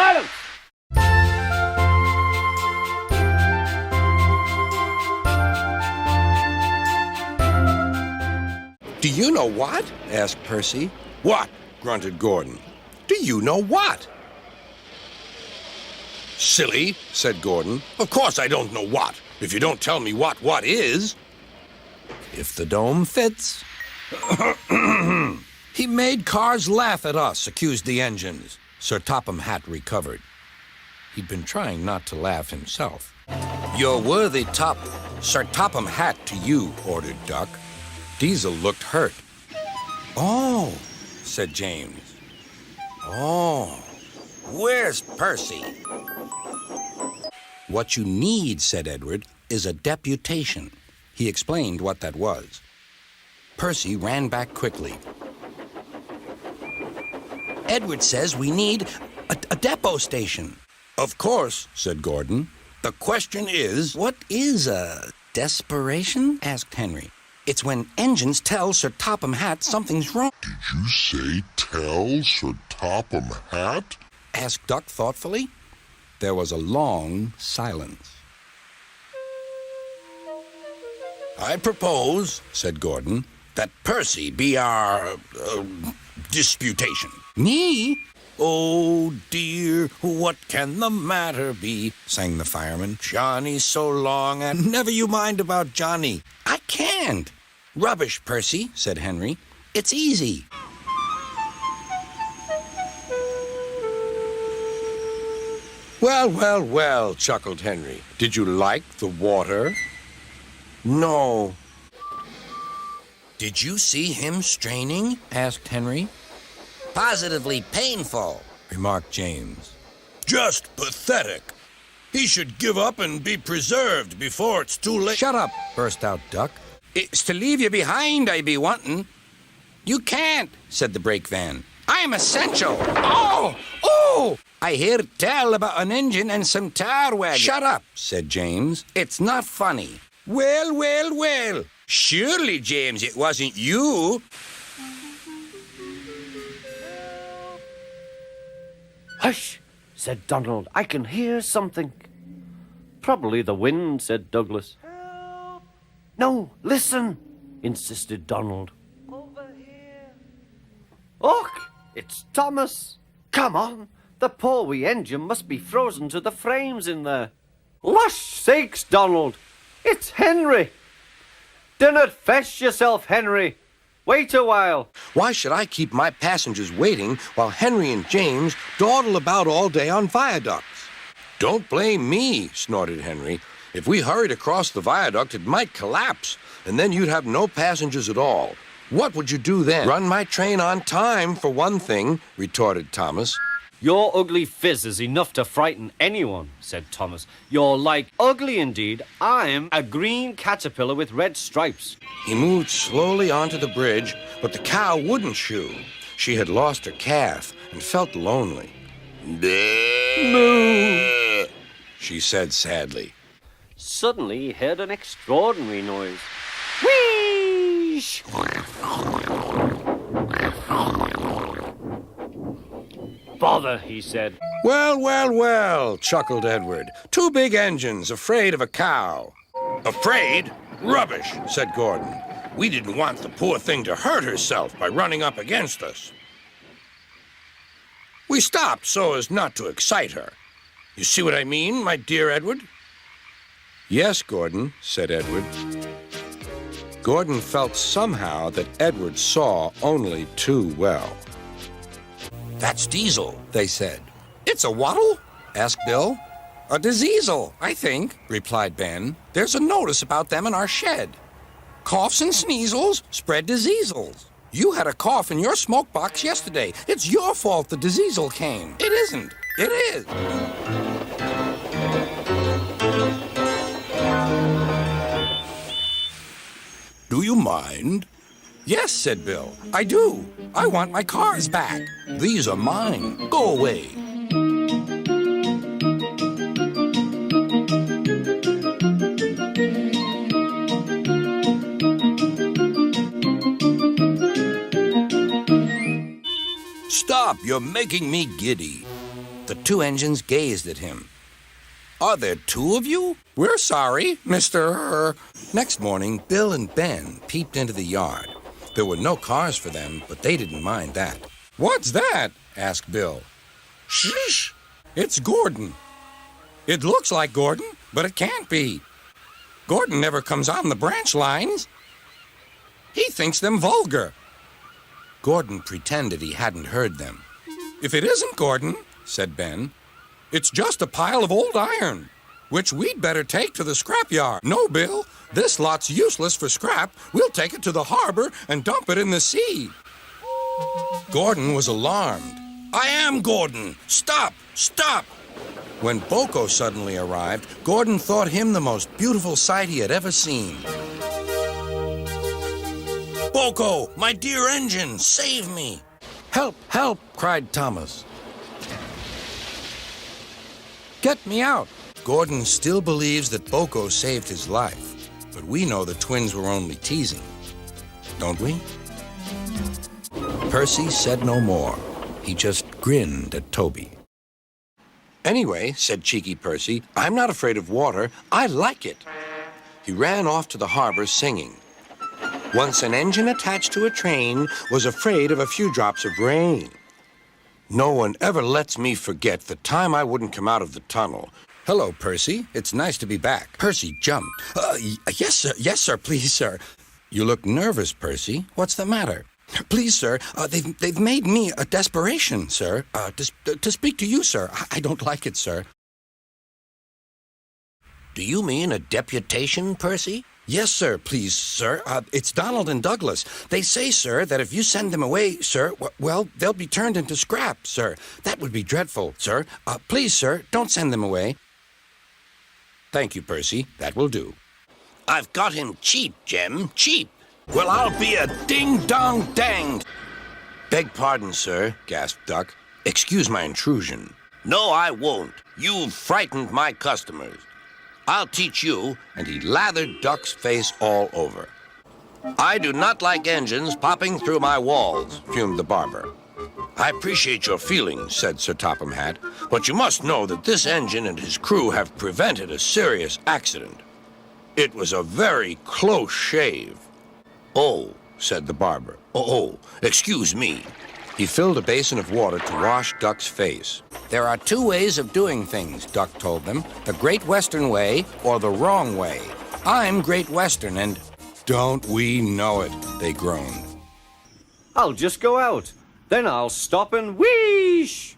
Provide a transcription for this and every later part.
Silence! Do you know what? Asked Percy. What? Grunted Gordon. Do you know what? Silly, said Gordon. Of course I don't know what, if you don't tell me what is. If the dome fits. He made cars laugh at us, accused the engines. Sir Topham Hatt recovered. He'd been trying not to laugh himself. Your worthy Sir Topham Hatt to you, ordered Duck. Diesel looked hurt. Oh, said James. Oh, where's Percy? What you need, said Edward, is a deputation. He explained what that was. Percy ran back quickly. Edward says we need a depot station. Of course, said Gordon. The question is, what is a desperation? Asked Henry. It's when engines tell Sir Topham Hatt something's wrong. Did you say tell Sir Topham Hatt? Asked Duck thoughtfully. There was a long silence. I propose, said Gordon, that Percy be our disputation. Me? Oh, dear, what can the matter be? Sang the fireman. Johnny's so long, and never you mind about Johnny. I can't. Rubbish, Percy, said Henry. It's easy. Well, chuckled Henry. Did you like the water? No. Did you see him straining? Asked Henry. Positively painful, remarked James. Just pathetic. He should give up and be preserved before it's too late. Shut up, burst out Duck. It's to leave you behind I be wanting. You can't, said the brake van. I'm essential. Oh! I hear tell about an engine and some tar wagon. Shut up, said James. It's not funny. Well. Surely, James, it wasn't you. Hush, said Donald. I can hear something. Probably the wind, said Douglas. Help. No, listen, insisted Donald. Over here. Look, it's Thomas. Come on, the poor wee engine must be frozen to the frames in there. Lush sakes, Donald, it's Henry. Dinna fetch yourself, Henry. Wait a while. Why should I keep my passengers waiting while Henry and James dawdle about all day on viaducts? Don't blame me, snorted Henry. If we hurried across the viaduct, it might collapse, and then you'd have no passengers at all. What would you do then? Run my train on time, for one thing, retorted Thomas. Your ugly phiz is enough to frighten anyone, said Thomas. You're like ugly indeed. I'm a green caterpillar with red stripes. He moved slowly onto the bridge, but the cow wouldn't shoo. She had lost her calf and felt lonely. Moo, she said sadly. Suddenly he heard an extraordinary noise. Whee! Bother, he said. Well, chuckled Edward. Two big engines afraid of a cow. Afraid? Rubbish, said Gordon. We didn't want the poor thing to hurt herself by running up against us. We stopped so as not to excite her. You see what I mean, my dear Edward? Yes, Gordon, said Edward. Gordon felt somehow that Edward saw only too well. That's Diesel, they said. It's a waddle? Asked Bill. A diseasel, I think, replied Ben. There's a notice about them in our shed. Coughs and sneezels spread diseasels. You had a cough in your smoke box yesterday. It's your fault the diseasel came. It isn't. It is. Do you mind? Yes, said Bill. I do. I want my cars back. These are mine. Go away. Stop, you're making me giddy. The two engines gazed at him. Are there two of you? We're sorry, Mr. Next morning, Bill and Ben peeped into the yard. There were no cars for them, but they didn't mind that. What's that? Asked Bill. Shh! It's Gordon. It looks like Gordon, but it can't be. Gordon never comes on the branch lines. He thinks them vulgar. Gordon pretended he hadn't heard them. If it isn't Gordon, said Ben, it's just a pile of old iron, which we'd better take to the scrapyard. No, Bill, this lot's useless for scrap. We'll take it to the harbor and dump it in the sea. Gordon was alarmed. I am Gordon. Stop! Stop! When Boko suddenly arrived, Gordon thought him the most beautiful sight he had ever seen. Boko, my dear engine, save me! Help, help, cried Thomas. Get me out. Gordon still believes that Boko saved his life, but we know the twins were only teasing, don't we? Percy said no more. He just grinned at Toby. Anyway, said cheeky Percy, I'm not afraid of water. I like it. He ran off to the harbor singing. Once an engine attached to a train was afraid of a few drops of rain. No one ever lets me forget the time I wouldn't come out of the tunnel. Hello, Percy. It's nice to be back. Percy jumped. Yes, sir. Yes, sir. Please, sir. You look nervous, Percy. What's the matter? Please, sir. They've made me a desperation, sir. To speak to you, sir. I don't like it, sir. Do you mean a deputation, Percy? Yes, sir, please, sir. It's Donald and Douglas. They say, sir, that if you send them away, sir, well, they'll be turned into scrap, sir. That would be dreadful, sir. Please, sir, don't send them away. Thank you, Percy. That will do. I've got him cheap, Jem, cheap. Well, I'll be a ding-dong-danged. Beg pardon, sir, gasped Duck. Excuse my intrusion. No, I won't. You've frightened my customers. I'll teach you, and he lathered Duck's face all over. I do not like engines popping through my walls, fumed the barber. I appreciate your feelings, said Sir Topham Hatt, but you must know that this engine and his crew have prevented a serious accident. It was a very close shave. Oh, said the barber. Oh, excuse me. He filled a basin of water to wash Duck's face. There are two ways of doing things, Duck told them. The Great Western way or the wrong way. I'm Great Western and... Don't we know it, they groaned. I'll just go out. Then I'll stop and wheesh.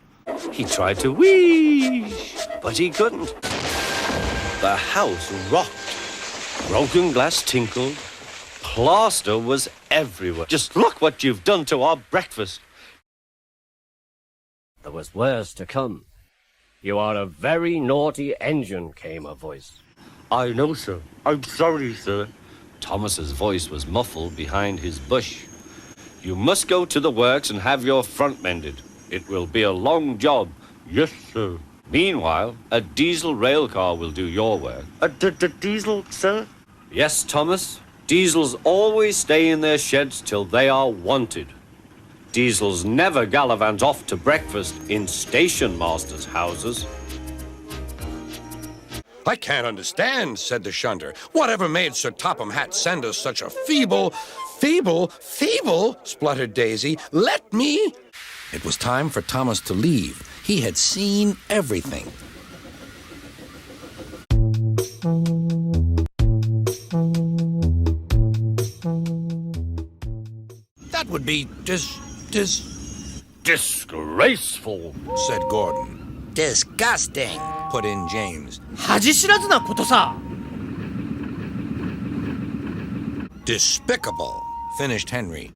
He tried to wheesh, but he couldn't. The house rocked. Broken glass tinkled. Plaster was everywhere. Just look what you've done to our breakfast. There was worse to come. You are a very naughty engine, came a voice. I know, sir. I'm sorry, sir. Thomas's voice was muffled behind his bush. You must go to the works and have your front mended. It will be a long job. Yes, sir. Meanwhile, a diesel rail car will do your work. A diesel, sir? Yes, Thomas. Diesels always stay in their sheds till they are wanted. Diesels never gallivant off to breakfast in station masters' houses. I can't understand, said the shunter. Whatever made Sir Topham Hatt send us such a feeble, spluttered Daisy. Let me... It was time for Thomas to leave. He had seen everything. That would be Disgraceful, said Gordon. Disgusting, put in James. 恥知らずなことさ。 Despicable, finished Henry.